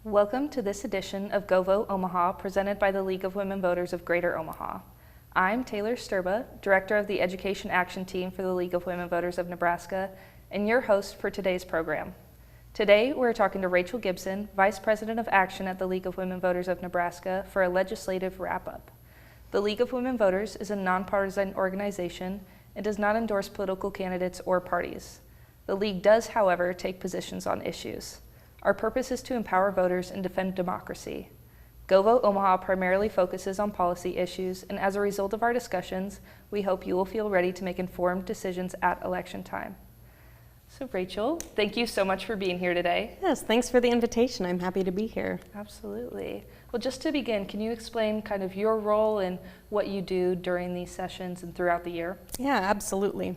Welcome to this edition of Go Vote Omaha, presented by the League of Women Voters of Greater Omaha. I'm Taylor Sturba, Director of the Education Action Team for the League of Women Voters of Nebraska, and your host for today's program. Today, we're talking to Rachel Gibson, Vice President of Action at the League of Women Voters of Nebraska, for a legislative wrap-up. The League of Women Voters is a nonpartisan organization and does not endorse political candidates or parties. The League does, however, take positions on issues. Our purpose is to empower voters and defend democracy. Go Vote Omaha primarily focuses on policy issues, and as a result of our discussions, we hope you will feel ready to make informed decisions at election time. So Rachel, thank you so much for being here today. Yes, thanks for the invitation. I'm happy to be here. Absolutely. Well, just to begin, can you explain kind of your role and what you do during these sessions and throughout the year? Yeah, absolutely.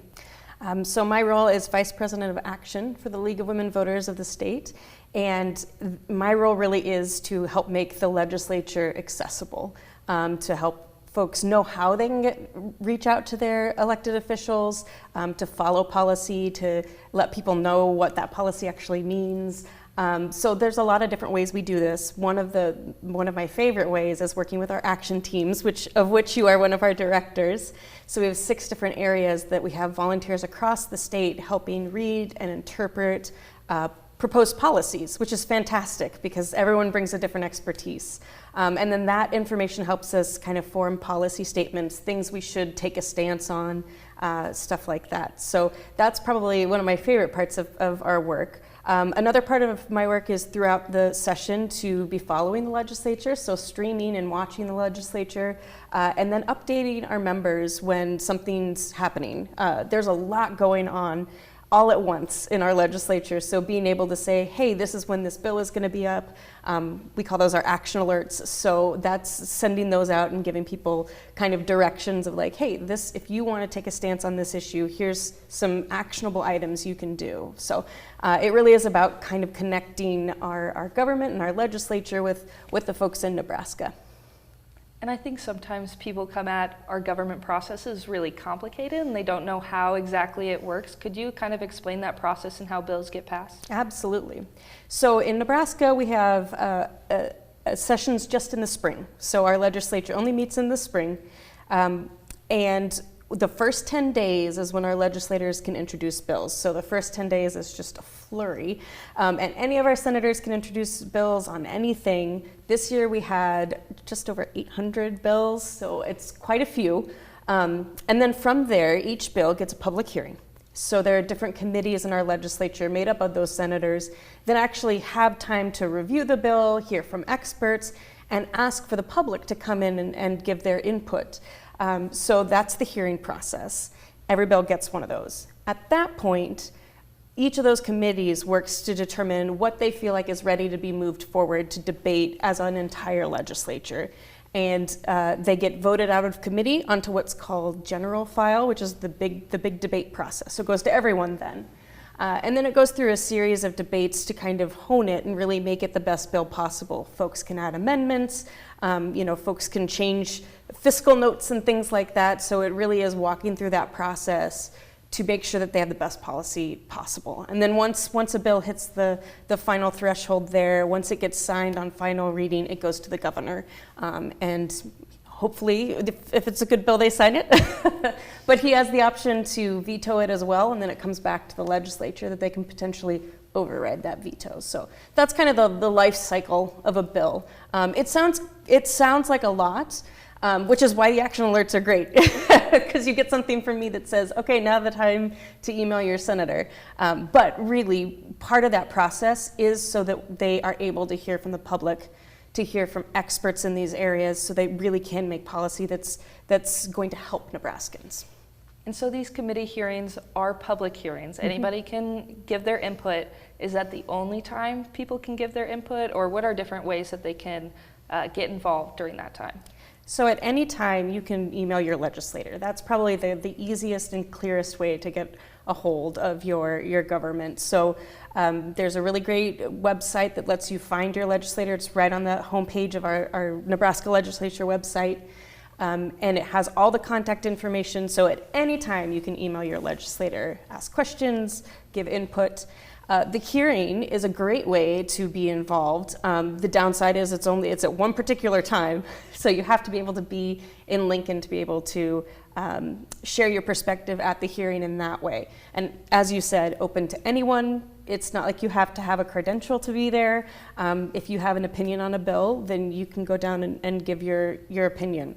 So my role is Vice President of Action for the League of Women Voters of the state, and my role really is to help make the legislature accessible, to help folks know how they can reach out to their elected officials, to follow policy, to let people know what that policy actually means. So there's a lot of different ways we do this. One of my favorite ways is working with our action teams, of which you are one of our directors. So we have 6 different areas that we have volunteers across the state helping read and interpret proposed policies, which is fantastic because everyone brings a different expertise. And then that information helps us kind of form policy statements, things we should take a stance on, stuff like that. So that's probably one of my favorite parts of our work. Another part of my work is throughout the session to be following the legislature, so streaming and watching the legislature, and then updating our members when something's happening. There's a lot going on all at once in our legislature, so being able to say, hey, this is when this bill is going to be up. We call those our action alerts, so that's sending those out and giving people kind of directions of like, hey, if you want to take a stance on this issue, here's some actionable items you can do. So it really is about kind of connecting our government and our legislature with the folks in Nebraska. And I think sometimes people come at our government process as really complicated and they don't know how exactly it works. Could you kind of explain that process and how bills get passed? Absolutely. So in Nebraska, we have sessions just in the spring. So our legislature only meets in the spring. And the first 10 days is when our legislators can introduce bills. So the first 10 days is just a flurry. And any of our senators can introduce bills on anything. This year we had just over 800 bills, so it's quite a few. And then from there, each bill gets a public hearing. So there are different committees in our legislature made up of those senators that actually have time to review the bill, hear from experts, and ask for the public to come in and give their input. So that's the hearing process. Every bill gets one of those. At that point, each of those committees works to determine what they feel like is ready to be moved forward to debate as an entire legislature. And they get voted out of committee onto what's called general file, which is the big debate process. So it goes to everyone then. And then it goes through a series of debates to kind of hone it and really make it the best bill possible. Folks can add amendments, folks can change fiscal notes and things like that. So it really is walking through that process to make sure that they have the best policy possible. And then once a bill hits the final threshold there, once it gets signed on final reading, it goes to the governor. And hopefully, if it's a good bill, they sign it. But he has the option to veto it as well, and then it comes back to the legislature that they can potentially override that veto. So that's kind of the life cycle of a bill. It sounds like a lot, which is why the action alerts are great, because you get something from me that says, okay, now the time to email your senator. But really, part of that process is so that they are able to hear from the public, to hear from experts in these areas, so they really can make policy that's going to help Nebraskans. And so these committee hearings are public hearings. Anybody can give their input. Is that the only time people can give their input, or what are different ways that they can get involved during that time? So at any time, you can email your legislator. That's probably the easiest and clearest way to get a hold of your government. So there's a really great website that lets you find your legislator. It's right on the homepage of our Nebraska legislature website. And it has all the contact information. So at any time, you can email your legislator, ask questions, give input. The hearing is a great way to be involved. The downside is it's at one particular time, so you have to be able to be in Lincoln to be able to share your perspective at the hearing in that way. And as you said, open to anyone. It's not like you have to have a credential to be there. If you have an opinion on a bill, then you can go down and give your opinion.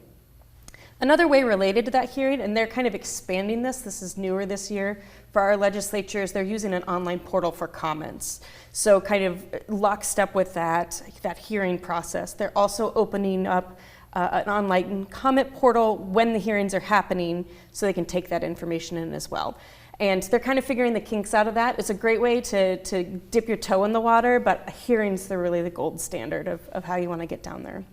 Another way related to that hearing, and they're kind of expanding this is newer this year for our legislatures, they're using an online portal for comments. So kind of lockstep with that hearing process. They're also opening up an online comment portal when the hearings are happening so they can take that information in as well. And they're kind of figuring the kinks out of that. It's a great way to dip your toe in the water, but hearings are really the gold standard of how you want to get down there.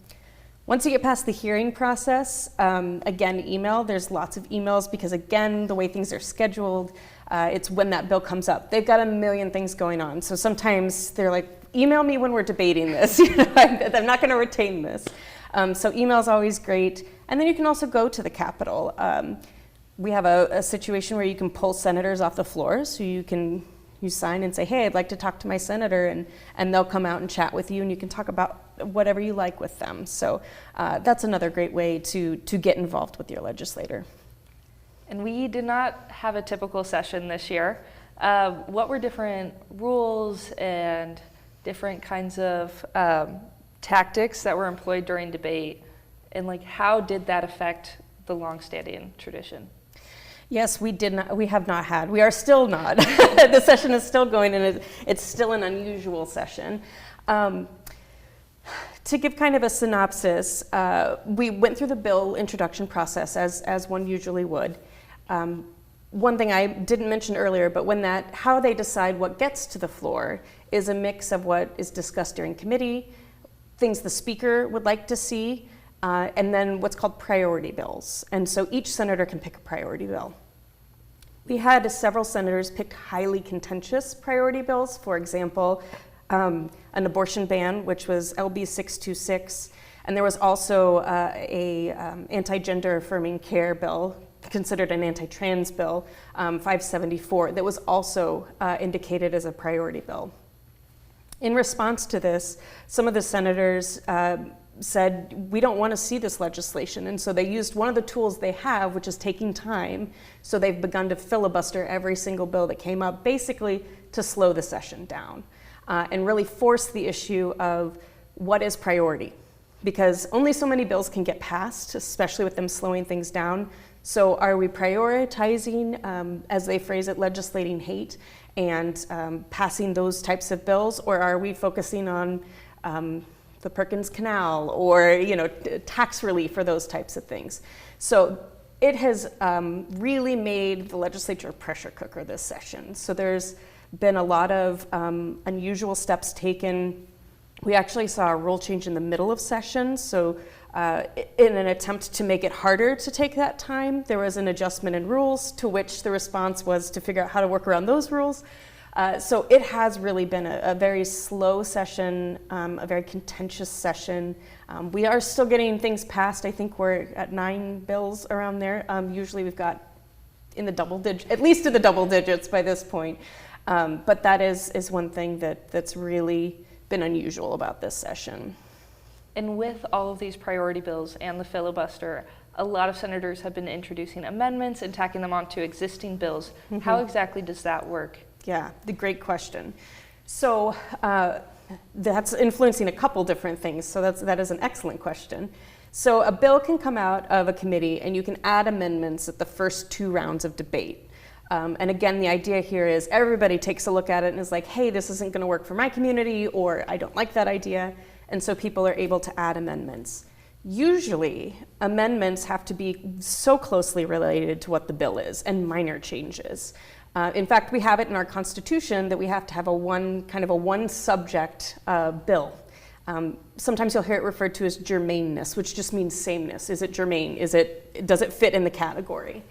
Once you get past the hearing process, again, email. There's lots of emails because, again, the way things are scheduled, it's when that bill comes up. They've got a million things going on. So sometimes they're like, email me when we're debating this. I'm not going to retain this. So email is always great. And then you can also go to the Capitol. We have a situation where you can pull senators off the floor. So you sign and say, hey, I'd like to talk to my senator, and they'll come out and chat with you, and you can talk about whatever you like with them. So that's another great way to get involved with your legislator. And we did not have a typical session this year. What were different rules and different kinds of tactics that were employed during debate, and how did that affect the longstanding tradition? Yes, we have not had. We are still not. The session is still going, and it's still an unusual session. To give kind of a synopsis, we went through the bill introduction process as one usually would. One thing I didn't mention earlier, but how they decide what gets to the floor is a mix of what is discussed during committee, things the speaker would like to see, and then what's called priority bills. And so each senator can pick a priority bill. We had several senators pick highly contentious priority bills. For example, an abortion ban, which was LB 626, and there was also a anti-gender affirming care bill, considered an anti-trans bill, 574, that was also indicated as a priority bill. In response to this, some of the senators said, we don't want to see this legislation. And so they used one of the tools they have, which is taking time. So they've begun to filibuster every single bill that came up, basically to slow the session down and really force the issue of what is priority. Because only so many bills can get passed, especially with them slowing things down. So are we prioritizing, as they phrase it, legislating hate and passing those types of bills, or are we focusing on the Perkins Canal or tax relief for those types of things? So it has really made the legislature a pressure cooker this session. So there's been a lot of unusual steps taken. We actually saw a rule change in the middle of session. So in an attempt to make it harder to take that time, there was an adjustment in rules, to which the response was to figure out how to work around those rules. So it has really been a very slow session, a very contentious session. We are still getting things passed. I think we're at 9 bills around there. Usually we've got in the double digits, at least in the double digits by this point. But that is one thing that's really been unusual about this session. And with all of these priority bills and the filibuster, a lot of senators have been introducing amendments and tacking them onto existing bills. Mm-hmm. How exactly does that work? Yeah, the great question. So that's influencing a couple different things. So that is an excellent question. So a bill can come out of a committee and you can add amendments at the first 2 rounds of debate. And again, the idea here is everybody takes a look at it and is like, hey, this isn't going to work for my community, or I don't like that idea. And so people are able to add amendments. Usually, amendments have to be so closely related to what the bill is, and minor changes. In fact, we have it in our Constitution that we have to have a one subject bill. Sometimes you'll hear it referred to as germaneness, which just means sameness. Is it germane? Does it fit in the category?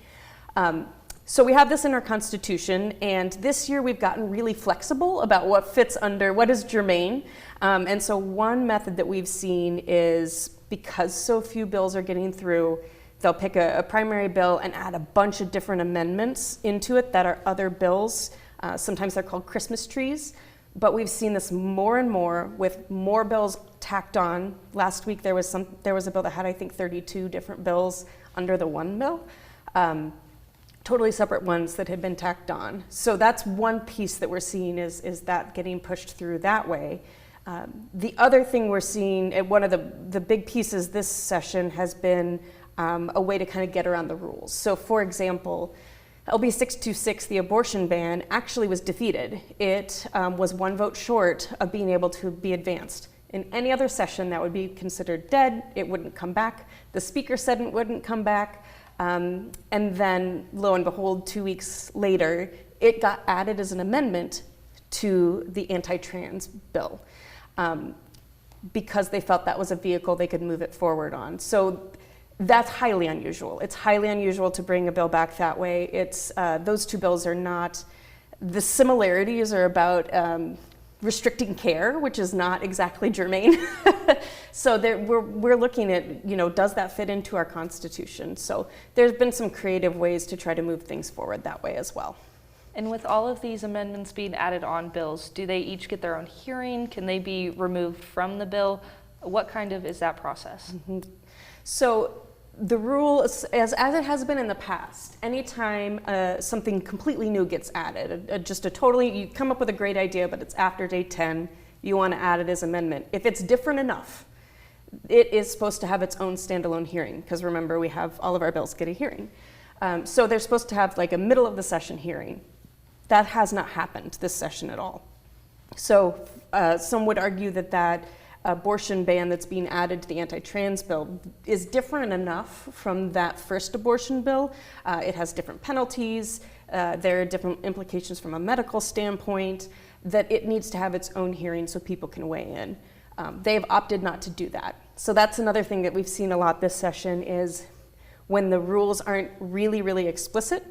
So we have this in our Constitution, and this year we've gotten really flexible about what fits under, what is germane. And so one method that we've seen is, because so few bills are getting through, they'll pick a primary bill and add a bunch of different amendments into it that are other bills Sometimes they're called Christmas trees, but we've seen this more and more with more bills tacked on. Last week there was a bill that had, I think, 32 different bills under the one bill. Totally separate ones that had been tacked on. So that's one piece that we're seeing is that getting pushed through that way. The other thing we're seeing, one of the big pieces this session has been a way to kind of get around the rules. So for example, LB 626, the abortion ban, actually was defeated. It was one vote short of being able to be advanced. In any other session, that would be considered dead. It wouldn't come back. The speaker said it wouldn't come back. And then, lo and behold, 2 weeks later, it got added as an amendment to the anti-trans bill because they felt that was a vehicle they could move it forward on. So that's highly unusual. It's highly unusual to bring a bill back that way. It's those two bills are not, the similarities are about restricting care, which is not exactly germane. So we're looking at, does that fit into our Constitution? So there's been some creative ways to try to move things forward that way as well. And with all of these amendments being added on bills, do they each get their own hearing? Can they be removed from the bill? What kind of is that process? Mm-hmm. So the rule, as it has been in the past, anytime something completely new gets added, you come up with a great idea, but it's after day 10, you want to add it as amendment. If it's different enough, it is supposed to have its own standalone hearing, because remember, we have all of our bills get a hearing. So they're supposed to have like a middle of the session hearing. That has not happened this session at all. So some would argue that abortion ban that's being added to the anti-trans bill is different enough from that first abortion bill. It has different penalties. There are different implications from a medical standpoint that it needs to have its own hearing so people can weigh in. They've opted not to do that. So that's another thing that we've seen a lot this session is when the rules aren't really, really explicit,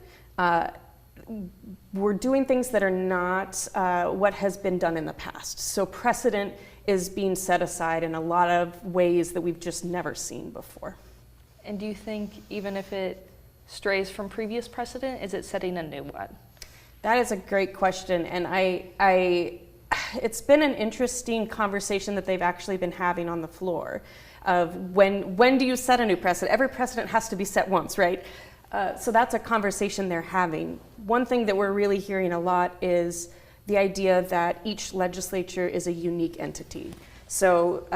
we're doing things that are not what has been done in the past. So precedent is being set aside in a lot of ways that we've just never seen before. And do you think even if it strays from previous precedent, is it setting a new one? That is a great question, and it's been an interesting conversation that they've actually been having on the floor of when do you set a new precedent? Every precedent has to be set once, right? So that's a conversation they're having. One thing that we're really hearing a lot is the idea that each legislature is a unique entity. So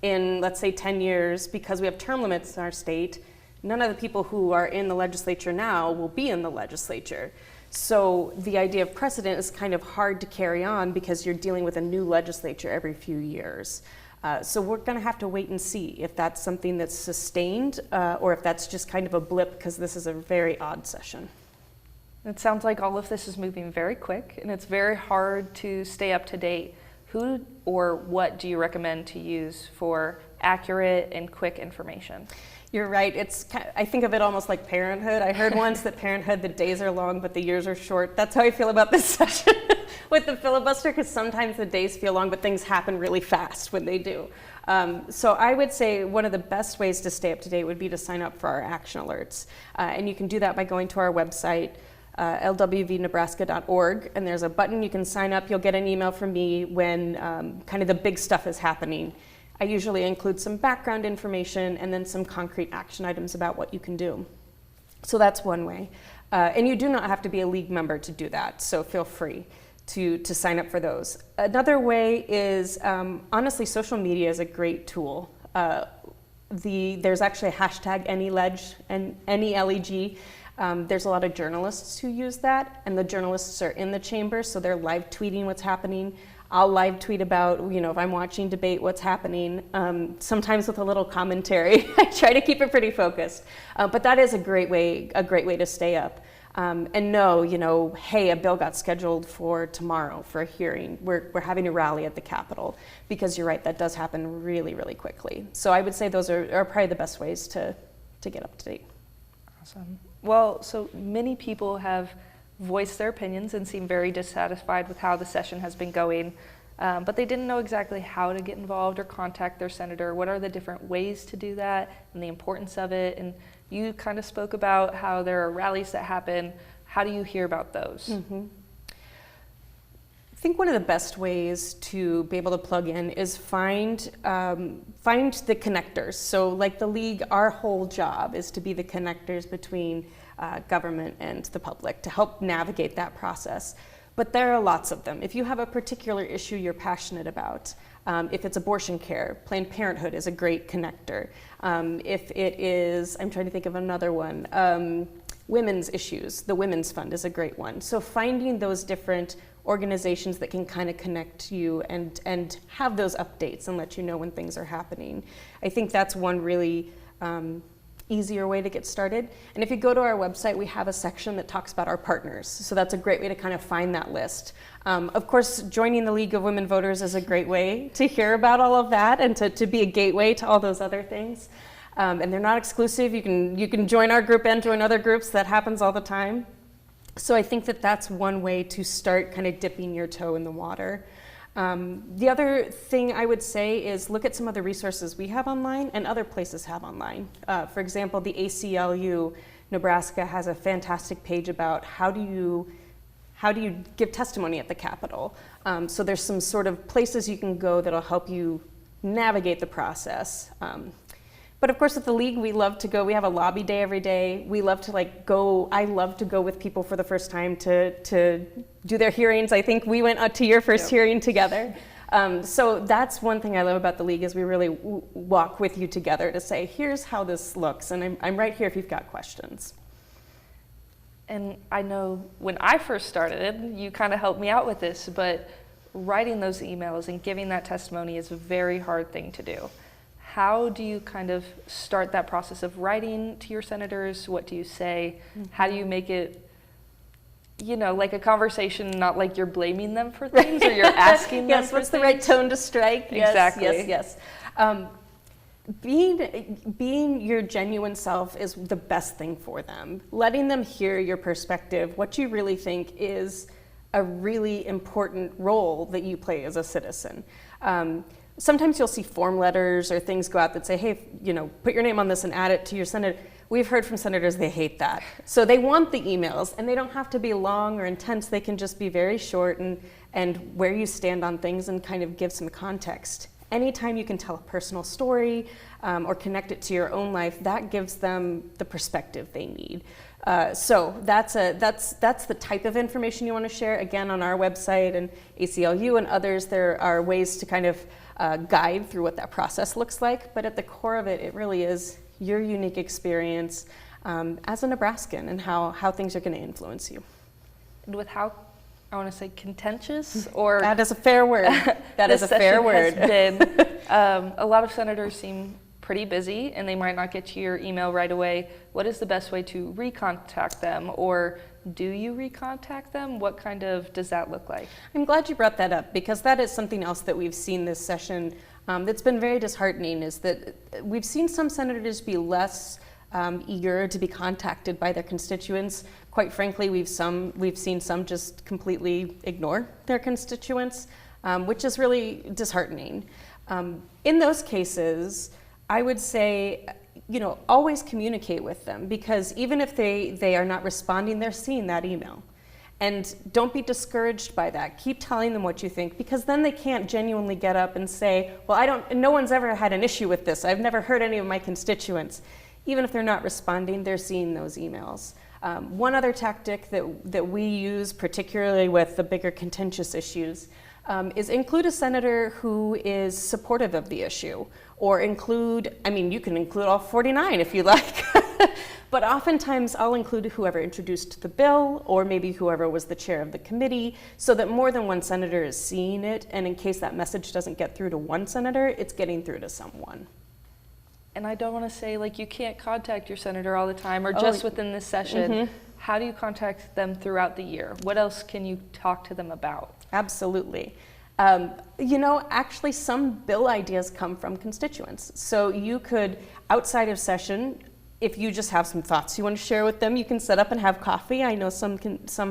in, let's say, 10 years, because we have term limits in our state, none of the people who are in the legislature now will be in the legislature. So the idea of precedent is kind of hard to carry on because you're dealing with a new legislature every few years. So we're going to have to wait and see if that's something that's sustained or if that's just kind of a blip because this is a very odd session. It sounds like all of this is moving very quick and it's very hard to stay up to date. Who or what do you recommend to use for accurate and quick information? You're right. I think of it almost like parenthood. I heard once that parenthood, the days are long, but the years are short. That's how I feel about this session with the filibuster, because sometimes the days feel long, but things happen really fast when they do. So I would say one of the best ways to stay up to date would be to sign up for our action alerts. And you can do that by going to our website, lwvnebraska.org, and there's a button you can sign up. You'll get an email from me when kind of the big stuff is happening. I usually include some background information and then some concrete action items about what you can do. So that's one way. And you do not have to be a league member to do that, so feel free to sign up for those. Another way is, honestly, social media is a great tool. There's actually a hashtag AnyLeg, and AnyLEG. There's a lot of journalists who use that, and the journalists are in the chamber, so they're live tweeting what's happening. I'll live tweet about, if I'm watching debate, what's happening, sometimes with a little commentary. I try to keep it pretty focused. But that is a great way to stay up. And know, hey, a bill got scheduled for tomorrow for a hearing. We're having a rally at the Capitol, because you're right, that does happen really, really quickly. So I would say those are probably the best ways to get up to date. Awesome. Well, so many people have voiced their opinions and seem very dissatisfied with how the session has been going, but they didn't know exactly how to get involved or contact their senator. What are the different ways to do that and the importance of it? And you kind of spoke about how there are rallies that happen. How do you hear about those? Mm-hmm. think one of the best ways to be able to plug in is find the connectors. So like the league, our whole job is to be the connectors between government and the public to help navigate that process. But there are lots of them. If you have a particular issue you're passionate about, if it's abortion care, Planned Parenthood is a great connector. If it is, I'm trying to think of another one, women's issues, the Women's Fund is a great one. So finding those different organizations that can kind of connect you and have those updates and let you know when things are happening. I think that's one really easier way to get started. And if you go to our website, we have a section that talks about our partners. So that's a great way to kind of find that list. Of course, joining the League of Women Voters is a great way to hear about all of that and to be a gateway to all those other things. And they're not exclusive. You can join our group and join other groups. That happens all the time. So I think that that's one way to start kind of dipping your toe in the water. The other thing I would say is look at some of the resources we have online and other places have online. For example, the ACLU Nebraska has a fantastic page about how do you give testimony at the Capitol. So there's some sort of places you can go that'll help you navigate the process. But of course, with the league, we love to go. We have a lobby day every day. We love to go. I love to go with people for the first time to do their hearings. I think we went out to your first hearing together. So that's one thing I love about the league is we really walk with you together to say, here's how this looks, and I'm right here if you've got questions. And I know when I first started, you kind of helped me out with this, but writing those emails and giving that testimony is a very hard thing to do. How do you kind of start that process of writing to your senators? What do you say? Mm-hmm. How do you make it, like a conversation, not like you're blaming them for things or you're asking them for what's things? The right tone to strike? Exactly. Yes. Being your genuine self is the best thing for them. Letting them hear your perspective, what you really think is a really important role that you play as a citizen. Sometimes you'll see form letters or things go out that say, hey, put your name on this and add it to your senator. We've heard from senators they hate that. So they want the emails, and they don't have to be long or intense. They can just be very short and where you stand on things and kind of give some context. Anytime you can tell a personal story or connect it to your own life, that gives them the perspective they need. So that's the type of information you want to share. Again, on our website and ACLU and others, there are ways to kind of guide through what that process looks like. But at the core of it, it really is your unique experience as a Nebraskan and how things are going to influence you. And with how, I want to say contentious or... That is a fair word. That is a fair word. Has been, a lot of senators seem pretty busy and they might not get to your email right away. What is the best way to recontact them, or do you recontact them? What kind of does that look like? I'm glad you brought that up because that is something else that we've seen this session that's been very disheartening, is that we've seen some senators be less eager to be contacted by their constituents. Quite frankly, we've seen some just completely ignore their constituents, which is really disheartening. In those cases, I would say, always communicate with them, because even if they are not responding, they're seeing that email. And don't be discouraged by that. Keep telling them what you think, because then they can't genuinely get up and say, well, no one's ever had an issue with this. I've never heard any of my constituents. Even if they're not responding, they're seeing those emails. One other tactic that we use, particularly with the bigger contentious issues, is include a senator who is supportive of the issue, or you can include all 49 if you like, but oftentimes I'll include whoever introduced the bill, or maybe whoever was the chair of the committee, so that more than one senator is seeing it, and in case that message doesn't get through to one senator, it's getting through to someone. And I don't want to say you can't contact your senator all the time or just within this session. Mm-hmm. How do you contact them throughout the year? What else can you talk to them about? Absolutely. Actually some bill ideas come from constituents. So you could, outside of session, if you just have some thoughts you want to share with them, you can set up and have coffee. I know some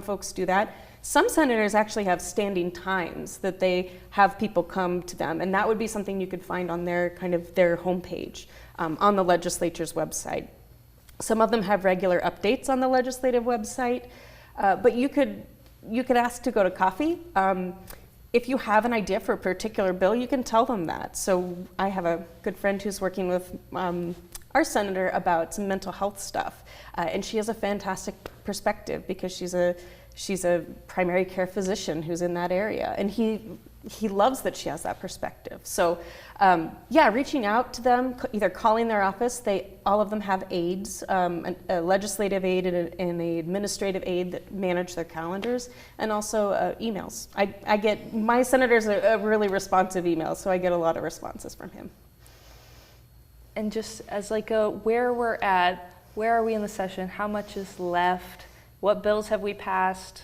folks do that. Some senators actually have standing times that they have people come to them, and that would be something you could find on their homepage, on the legislature's website. Some of them have regular updates on the legislative website, but you could ask to go to coffee. if you have an idea for a particular bill, you can tell them that. So I have a good friend who's working with our senator about some mental health stuff, and she has a fantastic perspective because she's a primary care physician who's in that area, and he loves that she has that perspective. So yeah, reaching out to them, either calling their office. All of them have aides, a legislative aide and an administrative aide that manage their calendars, and also emails. My senator's a really responsive email, so I get a lot of responses from him. And just as like where we're at, where are we in the session? How much is left? What bills have we passed?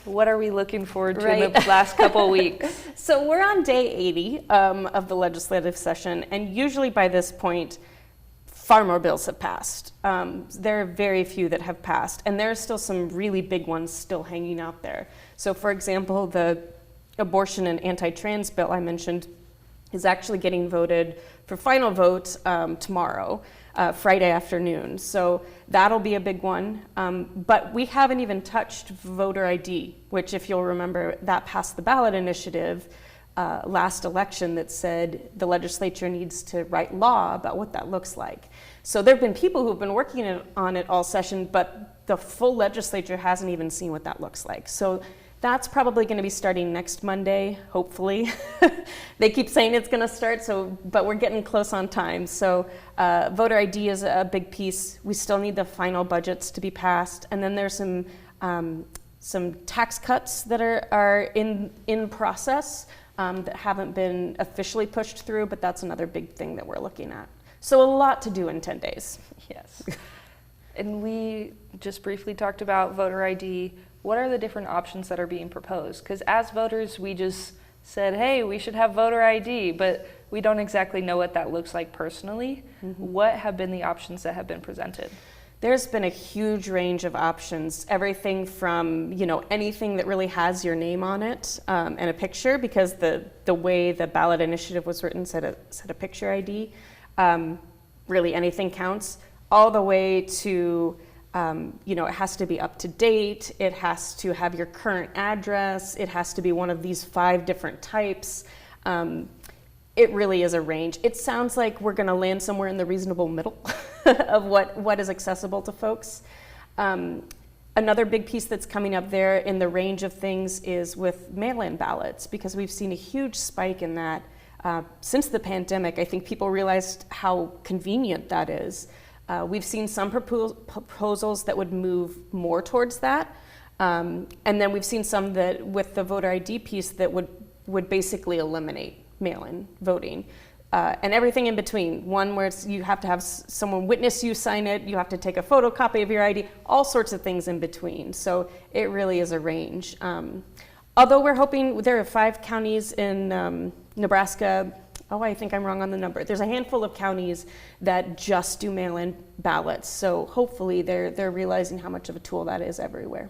What are we looking forward to in the last couple of weeks? So we're on day 80 of the legislative session, and usually by this point, far more bills have passed. There are very few that have passed, and there are still some really big ones still hanging out there. So for example, the abortion and anti-trans bill I mentioned is actually getting voted for final vote tomorrow. Friday afternoon. So that'll be a big one. But we haven't even touched voter ID, which, if you'll remember, that passed the ballot initiative last election that said the legislature needs to write law about what that looks like. So there have been people who've been working on it all session, but the full legislature hasn't even seen what that looks like. So that's probably going to be starting next Monday, hopefully. They keep saying it's going to start, but we're getting close on time. So voter ID is a big piece. We still need the final budgets to be passed. And then there's some tax cuts that are in process that haven't been officially pushed through, but that's another big thing that we're looking at. So a lot to do in 10 days. Yes. And we just briefly talked about voter ID. What are the different options that are being proposed? Because as voters, we just said, hey, we should have voter ID, but we don't exactly know what that looks like personally. Mm-hmm. What have been the options that have been presented? There's been a huge range of options, everything from anything that really has your name on it and a picture, because the way the ballot initiative was written said a picture ID. Really anything counts, all the way to it has to be up to date, it has to have your current address, it has to be one of these 5 different types. It really is a range. It sounds like we're going to land somewhere in the reasonable middle of what is accessible to folks. Another big piece that's coming up there in the range of things is with mail-in ballots, because we've seen a huge spike in that since the pandemic. I think people realized how convenient that is. We've seen some proposals that would move more towards that. And then we've seen some that, with the voter ID piece, that would basically eliminate mail-in voting. And everything in between. One where you have to have someone witness you sign it, you have to take a photocopy of your ID, all sorts of things in between. So it really is a range. Although we're hoping, there are 5 counties in Nebraska. Oh, I think I'm wrong on the number. There's a handful of counties that just do mail-in ballots. So hopefully they're realizing how much of a tool that is everywhere.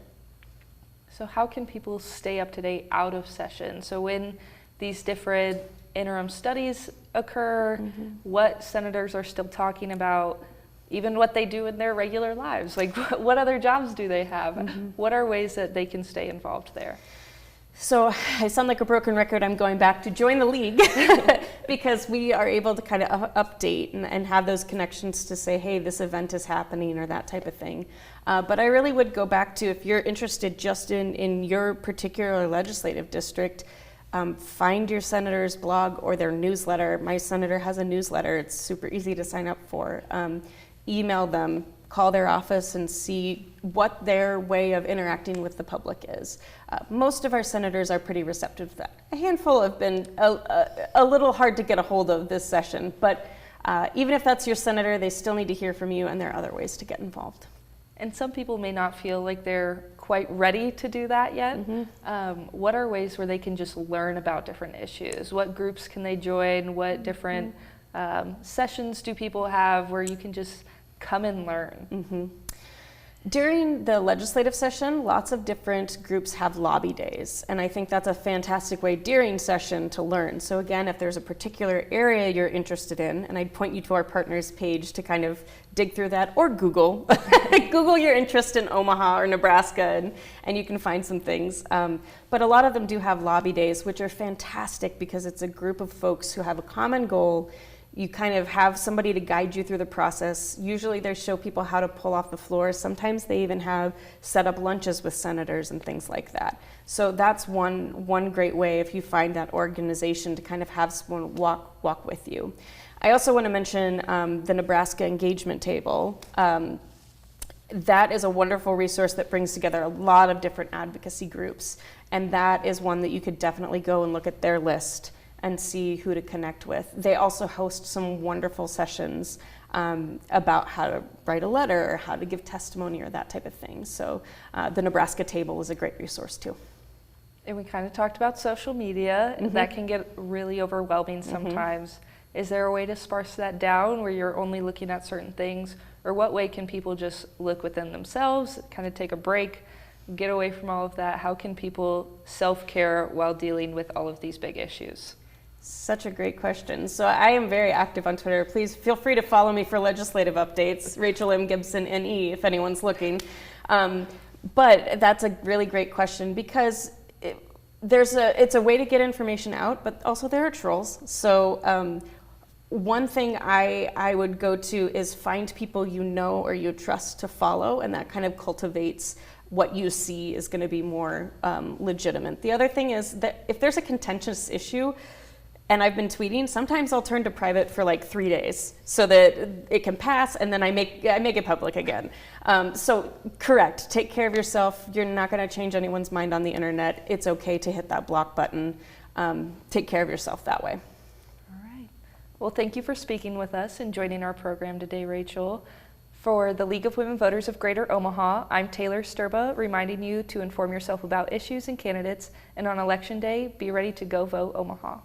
So how can people stay up to date out of session? So when these different interim studies occur, mm-hmm. what senators are still talking about, even what they do in their regular lives, like what other jobs do they have? Mm-hmm. What are ways that they can stay involved there? So I sound like a broken record. I'm going back to join the league because we are able to kind of update and have those connections to say, hey, this event is happening, or that type of thing. But I really would go back to, if you're interested just in your particular legislative district, find your senator's blog or their newsletter. My senator has a newsletter. It's super easy to sign up for. Email them, call their office, and see what their way of interacting with the public is. Most of our senators are pretty receptive to that. A handful have been a little hard to get a hold of this session, but even if that's your senator, they still need to hear from you, and there are other ways to get involved. And some people may not feel like they're quite ready to do that yet. Mm-hmm. What are ways where they can just learn about different issues? What groups can they join? What different sessions do people have where you can just come and learn? Mm-hmm. During the legislative session, lots of different groups have lobby days, and I think that's a fantastic way during session to learn. So again, if there's a particular area you're interested in, and I'd point you to our partners page to kind of dig through that, or Google. Google your interest in Omaha or Nebraska, and you can find some things. But a lot of them do have lobby days, which are fantastic because it's a group of folks who have a common goal. You kind of have somebody to guide you through the process. Usually they show people how to pull off the floor. Sometimes they even have set up lunches with senators and things like that. So that's one great way if you find that organization to kind of have someone walk with you. I also want to mention the Nebraska Engagement Table. That is a wonderful resource that brings together a lot of different advocacy groups. And that is one that you could definitely go and look at their list and see who to connect with. They also host some wonderful sessions about how to write a letter or how to give testimony or that type of thing. So the Nebraska Table is a great resource too. And we kind of talked about social media. That can get really overwhelming sometimes. Is there a way to sparse that down where you're only looking at certain things? Or what way can people just look within themselves, kind of take a break, get away from all of that? How can people self-care while dealing with all of these big issues? Such a great question. So I am very active on Twitter. Please feel free to follow me for legislative updates, Rachel M. Gibson, NE, if anyone's looking. But that's a really great question because it's a way to get information out, but also there are trolls. So one thing I would go to is find people you know or you trust to follow, and that kind of cultivates what you see is going to be more legitimate. The other thing is that if there's a contentious issue, and I've been tweeting, sometimes I'll turn to private for like 3 days so that it can pass, and then I make it public again. So correct, take care of yourself. You're not gonna change anyone's mind on the internet. It's okay to hit that block button. Take care of yourself that way. All right. Well, thank you for speaking with us and joining our program today, Rachel. For the League of Women Voters of Greater Omaha, I'm Taylor Sturba, reminding you to inform yourself about issues and candidates, and on Election Day, be ready to go vote Omaha.